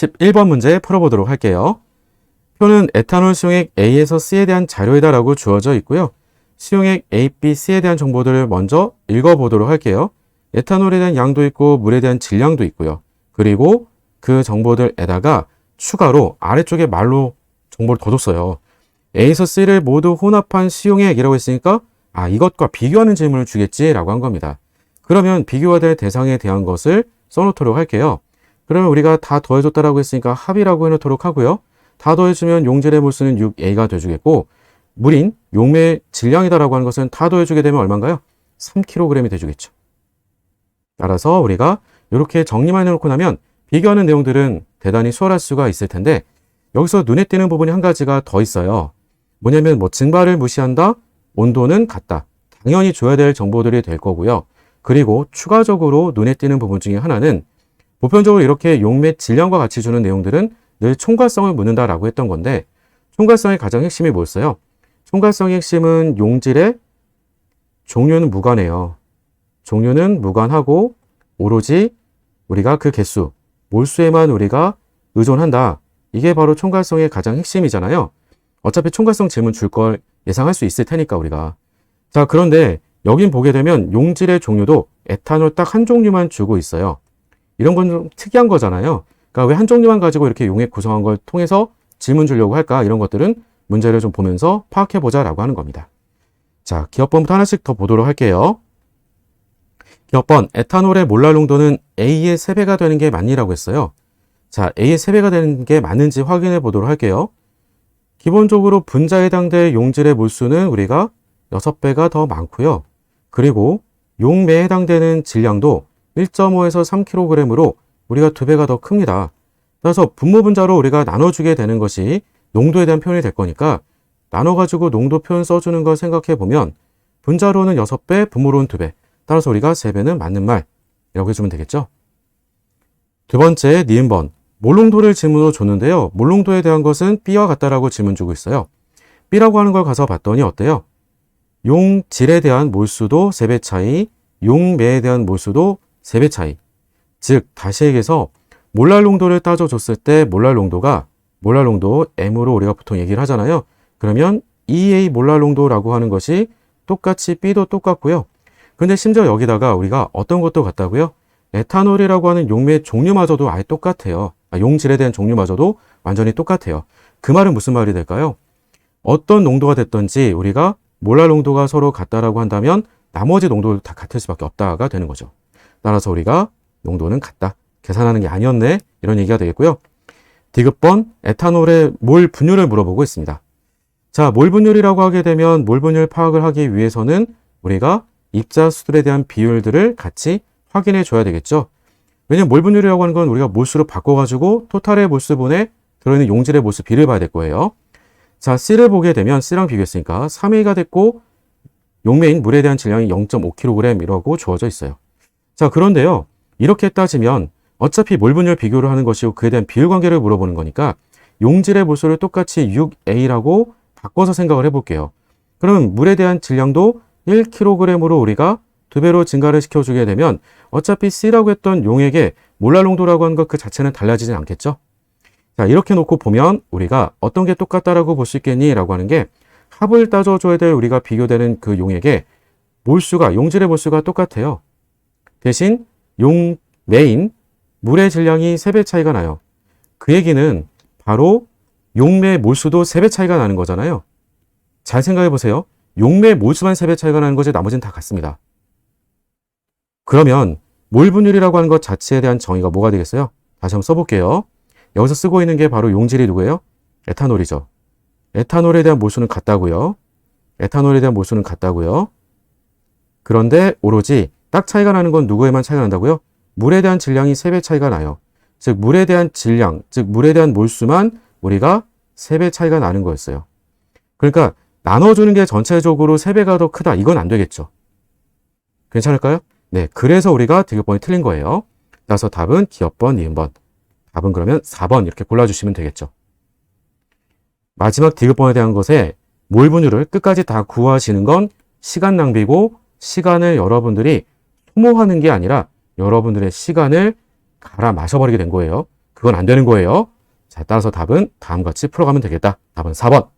11번 문제 풀어보도록 할게요. 표는 에탄올 수용액 A에서 C에 대한 자료이다 라고 주어져 있고요. 수용액 A, B, C에 대한 정보들을 먼저 읽어보도록 할게요. 에탄올에 대한 양도 있고 물에 대한 질량도 있고요. 그리고 그 정보들에다가 추가로 아래쪽에 말로 정보를 더 줬어요. A에서 C를 모두 혼합한 수용액이라고 했으니까 이것과 비교하는 질문을 주겠지라고 한 겁니다. 그러면 비교가 될 대상에 대한 것을 써놓도록 할게요. 그러면 우리가 다 더해줬다라고 했으니까 합이라고 해놓도록 하고요. 다 더해주면 용질의 몰수는 6A가 돼주겠고 물인 용매의 질량이다라고 하는 것은 다 더해주게 되면 얼마인가요? 3kg이 돼주겠죠. 따라서 우리가 이렇게 정리만 해놓고 나면 비교하는 내용들은 대단히 수월할 수가 있을 텐데 여기서 눈에 띄는 부분이 한 가지가 더 있어요. 뭐냐면 증발을 무시한다, 온도는 같다. 당연히 줘야 될 정보들이 될 거고요. 그리고 추가적으로 눈에 띄는 부분 중에 하나는 보편적으로 이렇게 용매 질량과 같이 주는 내용들은 늘 총괄성을 묻는다라고 했던 건데 총괄성의 가장 핵심이 뭐였어요? 총괄성의 핵심은 용질의 종류는 무관해요. 종류는 무관하고 오로지 우리가 그 개수, 몰수에만 우리가 의존한다. 이게 바로 총괄성의 가장 핵심이잖아요. 어차피 총괄성 질문 줄 걸 예상할 수 있을 테니까 우리가. 자, 그런데 여긴 보게 되면 용질의 종류도 에탄올 딱 한 종류만 주고 있어요. 이런 건 좀 특이한 거잖아요. 그러니까 왜 한 종류만 가지고 이렇게 용액 구성한 걸 통해서 질문 주려고 할까? 이런 것들은 문제를 좀 보면서 파악해보자 라고 하는 겁니다. 자, 기억번부터 하나씩 더 보도록 할게요. 기억번, 에탄올의 몰랄 농도는 A의 3배가 되는 게 맞니라고 했어요. 자, A의 3배가 되는 게 맞는지 확인해 보도록 할게요. 기본적으로 분자에 해당될 용질의 몰수는 우리가 6배가 더 많고요. 그리고 용매에 해당되는 질량도 1.5에서 3kg으로 우리가 2배가 더 큽니다. 따라서 분모 분자로 우리가 나눠주게 되는 것이 농도에 대한 표현이 될 거니까 나눠가지고 농도 표현 써주는 걸 생각해 보면 분자로는 6배, 분모로는 2배. 따라서 우리가 3배는 맞는 말이라고 해주면 되겠죠. 두 번째, 니은번. 몰농도를 질문으로 줬는데요. 몰농도에 대한 것은 B와 같다라고 질문 주고 있어요. B라고 하는 걸 가서 봤더니 어때요? 용질에 대한 몰수도 3배 차이, 용매에 대한 몰수도 3배 차이. 즉, 다시 얘기해서 몰랄 농도를 따져줬을 때 몰랄 농도 M으로 우리가 보통 얘기를 하잖아요. 그러면 EA 몰랄 농도라고 하는 것이 똑같이 B도 똑같고요. 근데 심지어 여기다가 우리가 어떤 것도 같다고요? 에탄올이라고 하는 용매의 종류마저도 아예 똑같아요. 용질에 대한 종류마저도 완전히 똑같아요. 그 말은 무슨 말이 될까요? 어떤 농도가 됐든지 우리가 몰랄 농도가 서로 같다라고 한다면 나머지 농도도 다 같을 수밖에 없다가 되는 거죠. 따라서 우리가 농도는 같다. 계산하는 게 아니었네. 이런 얘기가 되겠고요. 디귿번, 에탄올의 몰 분율을 물어보고 있습니다. 자, 몰 분율이라고 하게 되면 몰 분율 파악을 하기 위해서는 우리가 입자수들에 대한 비율들을 같이 확인해 줘야 되겠죠. 왜냐면 몰 분율이라고 하는 건 우리가 몰수로 바꿔가지고 토탈의 몰수분에 들어있는 용질의 몰수 비를 봐야 될 거예요. 자, C를 보게 되면 C랑 비교했으니까 3A가 됐고 용매인 물에 대한 질량이 0.5kg이라고 주어져 있어요. 자, 그런데요. 이렇게 따지면 어차피 몰 분율 비교를 하는 것이고 그에 대한 비율 관계를 물어보는 거니까 용질의 몰수를 똑같이 6A라고 바꿔서 생각을 해볼게요. 그러면 물에 대한 질량도 1kg으로 우리가 2배로 증가를 시켜주게 되면 어차피 C라고 했던 용액의 몰랄 농도라고 하는 것 그 자체는 달라지진 않겠죠? 자, 이렇게 놓고 보면 우리가 어떤 게 똑같다라고 볼 수 있겠니? 라고 하는 게 합을 따져줘야 될 우리가 비교되는 그 용액의 몰수가, 용질의 몰수가 똑같아요. 대신 용매인 물의 질량이 3배 차이가 나요. 그 얘기는 바로 용매 몰수도 3배 차이가 나는 거잖아요. 잘 생각해 보세요. 용매 몰수만 3배 차이가 나는 거지 나머지는 다 같습니다. 그러면 몰 분율이라고 하는 것 자체에 대한 정의가 뭐가 되겠어요? 다시 한번 써볼게요. 여기서 쓰고 있는 게 바로 용질이 누구예요? 에탄올이죠. 에탄올에 대한 몰수는 같다고요. 에탄올에 대한 몰수는 같다고요. 그런데 오로지 딱 차이가 나는 건 누구에만 차이가 난다고요? 물에 대한 질량이 3배 차이가 나요. 즉 물에 대한 질량, 즉 물에 대한 몰수만 우리가 3배 차이가 나는 거였어요. 그러니까 나눠주는 게 전체적으로 3배가 더 크다. 이건 안 되겠죠. 괜찮을까요? 네, 그래서 우리가 디귿번이 틀린 거예요. 따라서 답은 기억번, 니은번. 답은 그러면 4번 이렇게 골라주시면 되겠죠. 마지막 디귿번에 대한 것에 몰 분율을 끝까지 다 구하시는 건 시간 낭비고 시간을 여러분들이 소모하는 게 아니라 여러분들의 시간을 갈아 마셔버리게 된 거예요. 그건 안 되는 거예요. 자, 따라서 답은 다음과 같이 풀어가면 되겠다. 답은 4번.